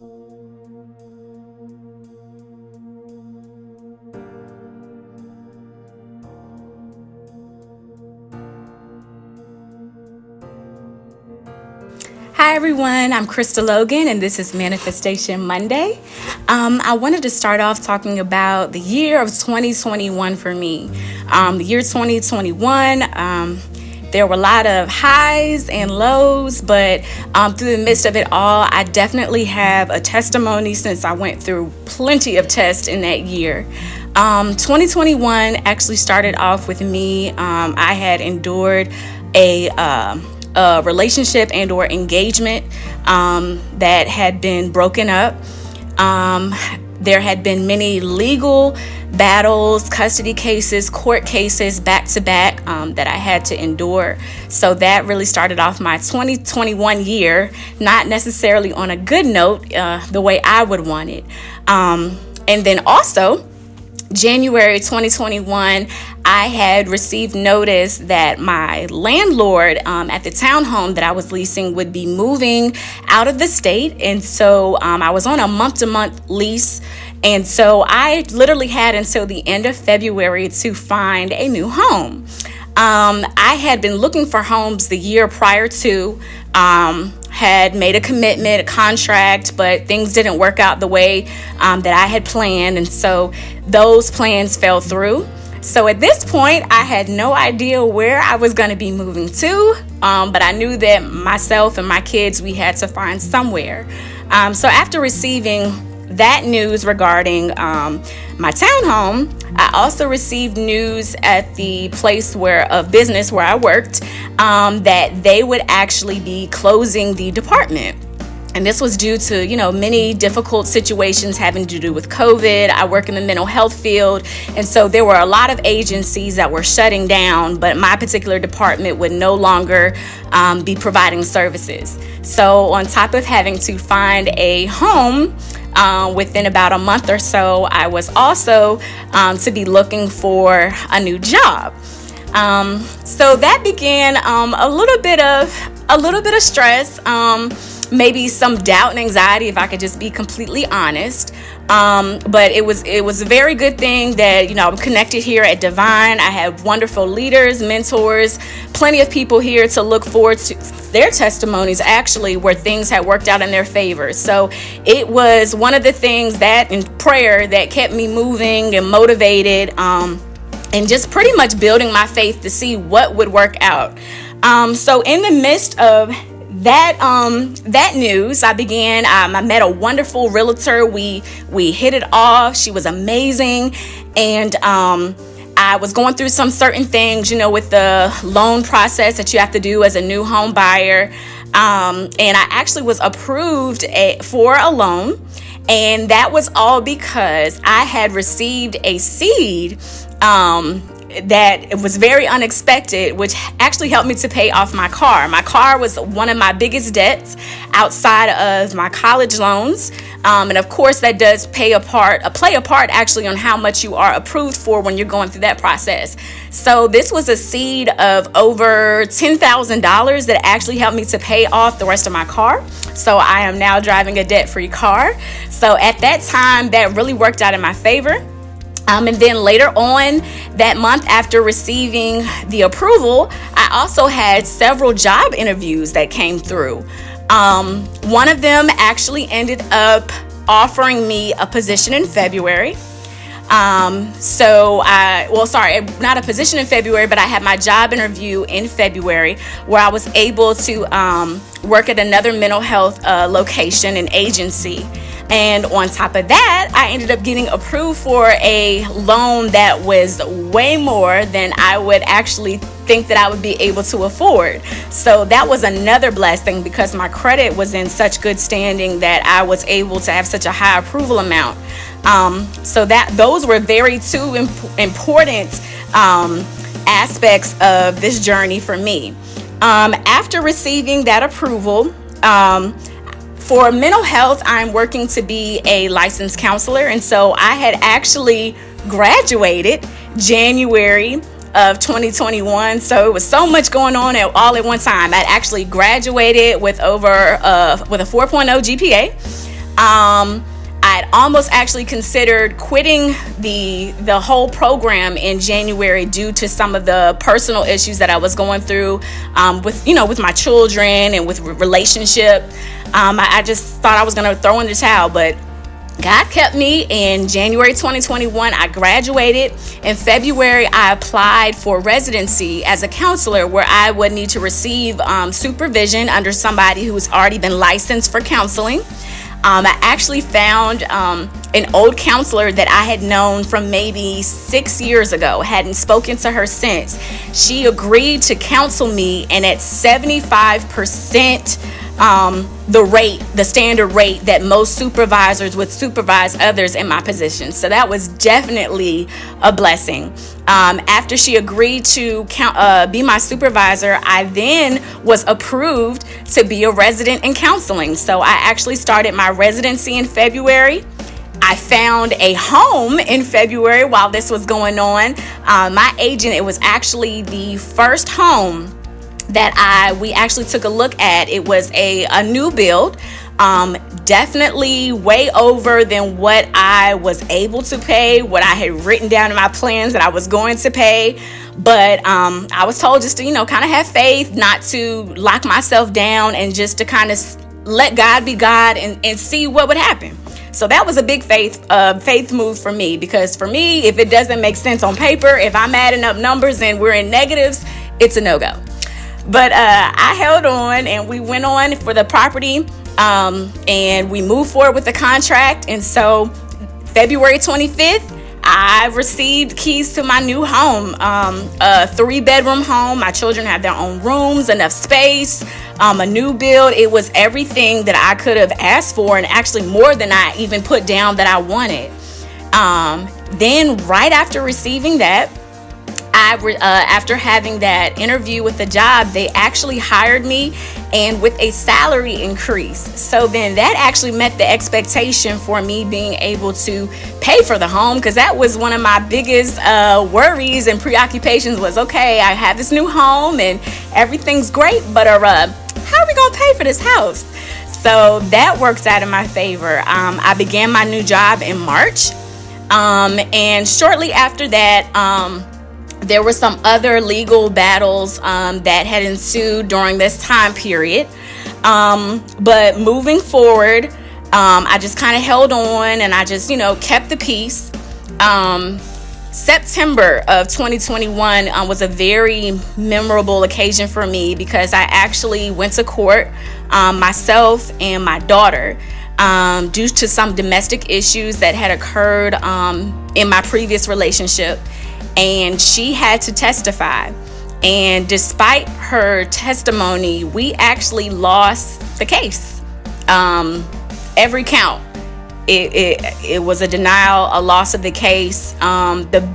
Hi everyone, I'm Krista Logan and this is Manifestation Monday. I wanted to start off talking about the year of 2021 for me. The year 2021, there were a lot of highs and lows, but through the midst of it all, I definitely have a testimony since I went through plenty of tests in that year. 2021 actually started off with me. I had endured a relationship and or engagement that had been broken up. There had been many legal battles, custody cases, court cases back to back that I had to endure. So that really started off my 2021 year, not necessarily on a good note, the way I would want it. And then also, January 2021, I had received notice that my landlord at the townhome that I was leasing would be moving out of the state. And so I was on a month-to-month lease. And so I literally had until the end of February to find a new home. I had been looking for homes the year prior to, had made a commitment, a contract, but things didn't work out the way that I had planned. And so those plans fell through. So at this point, I had no idea where I was going to be moving to, but I knew that myself and my kids, we had to find somewhere. So after receiving that news regarding my townhome, I also received news at the place of business where I worked that they would actually be closing the department. And this was due to, many difficult situations having to do with COVID. I work in the mental health field. And so there were a lot of agencies that were shutting down, but my particular department would no longer be providing services. So on top of having to find a home, within about a month or so, I was also to be looking for a new job. So that began a little bit of stress, maybe some doubt and anxiety, if I could just be completely honest. But it was a very good thing that, I'm connected here at Divine. I have wonderful leaders, mentors, plenty of people here to look forward to their testimonies, actually, where things had worked out in their favor. So it was one of the things that in prayer that kept me moving and motivated, and just pretty much building my faith to see what would work out. So in the midst of that news, I met a wonderful realtor. We hit it off. She was amazing. And I was going through some certain things, with the loan process that you have to do as a new home buyer. And I actually was approved for a loan. And that was all because I had received a seed that it was very unexpected, which actually helped me to pay off my car. My car was one of my biggest debts outside of my college loans. And of course, that does play a part actually on how much you are approved for when you're going through that process. So this was a seed of over $10,000 that actually helped me to pay off the rest of my car. So I am now driving a debt-free car. So at that time, that really worked out in my favor. And then later on that month, after receiving the approval, I also had several job interviews that came through. One of them actually ended up offering me a position in February. Not a position in February, but I had my job interview in February where I was able to work at another mental health location and agency. And on top of that, I ended up getting approved for a loan that was way more than I would actually think that I would be able to afford. So that was another blessing because my credit was in such good standing that I was able to have such a high approval amount. So those were very two important aspects of this journey for me. After receiving that approval, for mental health, I'm working to be a licensed counselor. And so I had actually graduated January of 2021. So it was so much going on all at one time. I'd actually graduated with a 4.0 GPA. I'd almost actually considered quitting the whole program in January due to some of the personal issues that I was going through with my children and with relationship. I just thought I was going to throw in the towel, but God kept me. In January 2021, I graduated. In February, I applied for residency as a counselor, where I would need to receive supervision under somebody who's already been licensed for counseling. I actually found an old counselor that I had known from maybe 6 years ago, hadn't spoken to her since. She agreed to counsel me, and at 75%, the standard rate that most supervisors would supervise others in my position. So that was definitely a blessing. After she agreed to be my supervisor, I then was approved to be a resident in counseling. So I actually started my residency in February. I found a home in February while this was going on. My agent, it was actually the first home that we actually took a look at. It was a new build, definitely way over than what I was able to pay, what I had written down in my plans that I was going to pay. But I was told just to, kind of have faith, not to lock myself down, and just to kind of let God be God and see what would happen. So that was a big faith move for me, because for me, if it doesn't make sense on paper, if I'm adding up numbers and we're in negatives, it's a no-go. But I held on, and we went on for the property, and we moved forward with the contract. And so February 25th, I received keys to my new home, a 3-bedroom home. My children have their own rooms, enough space, a new build. It was everything that I could have asked for, and actually more than I even put down that I wanted. Then right after receiving that, after having that interview with the job, they actually hired me, and with a salary increase. So then that actually met the expectation for me being able to pay for the home, because that was one of my biggest worries and preoccupations was, okay, I have this new home and everything's great, but how are we going to pay for this house? So that works out in my favor. I began my new job in March, and shortly after that, there were some other legal battles that had ensued during this time period. But moving forward, I just kind of held on, and I just, kept the peace. September of 2021 was a very memorable occasion for me, because I actually went to court, myself and my daughter, due to some domestic issues that had occurred in my previous relationship. And she had to testify. And despite her testimony, we actually lost the case. Every count. It was a denial, a loss of the case. The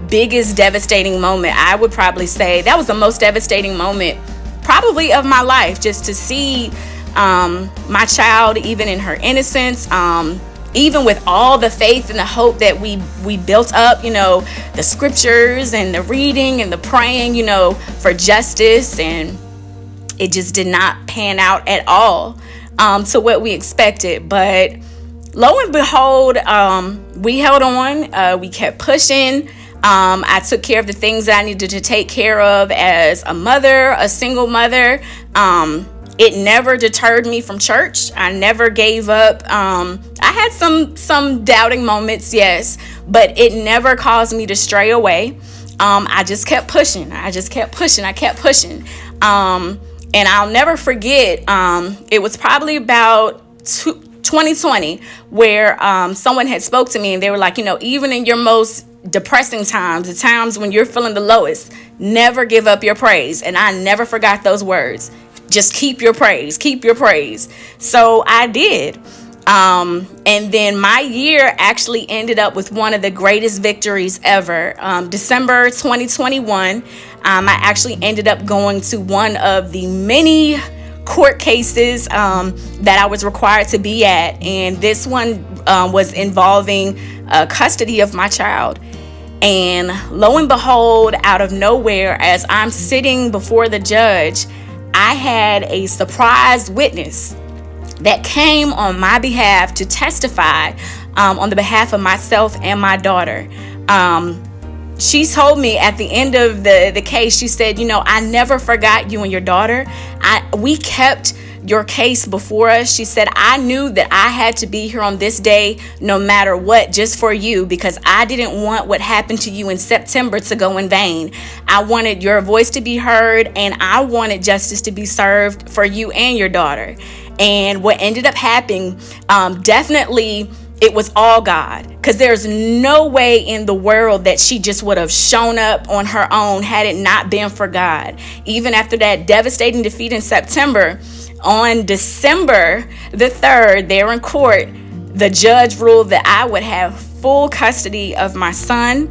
biggest devastating moment, I would probably say, that was the most devastating moment probably of my life, just to see my child, even in her innocence, even with all the faith and the hope that we built up, the scriptures and the reading and the praying, for justice, and it just did not pan out at all to what we expected. But lo and behold, we held on, we kept pushing. I took care of the things that I needed to take care of as a mother, a single mother. It never deterred me from church. I never gave up. I had some doubting moments, yes, but it never caused me to stray away. I just kept pushing. I kept pushing. And I'll never forget, it was probably about 2020 where someone had spoke to me, and they were like, even in your most depressing times, the times when you're feeling the lowest, never give up your praise. And I never forgot those words. Just keep your praise. So I did. And then my year actually ended up with one of the greatest victories ever. December 2021, I actually ended up going to one of the many court cases that I was required to be at. And this one was involving custody of my child. And lo and behold, out of nowhere, as I'm sitting before the judge, I had a surprise witness that came on my behalf to testify on the behalf of myself and my daughter. She told me at the end of the case, she said, I never forgot you and your daughter. We kept your case before us. She said, I knew that I had to be here on this day no matter what, just for you, because I didn't want what happened to you in September to go in vain. I wanted your voice to be heard, and I wanted justice to be served for you and your daughter. And what ended up happening, definitely it was all God, because there's no way in the world that she just would have shown up on her own had it not been for God. Even after that devastating defeat in September, on December the 3rd, there in court, the judge ruled that I would have full custody of my son.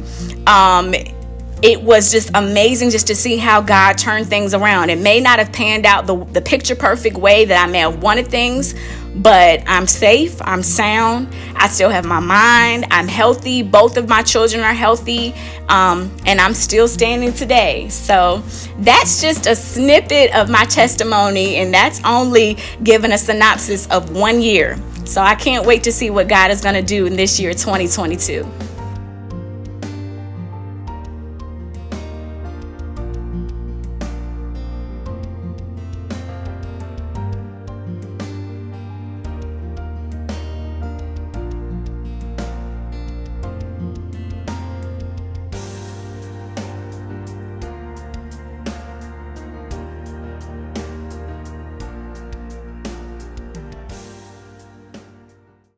It was just amazing just to see how God turned things around. It may not have panned out the picture perfect way that I may have wanted things, but I'm safe, I'm sound, I still have my mind, I'm healthy, both of my children are healthy, and I'm still standing today. So that's just a snippet of my testimony, and that's only giving a synopsis of 1 year. So I can't wait to see what God is going to do in this year, 2022.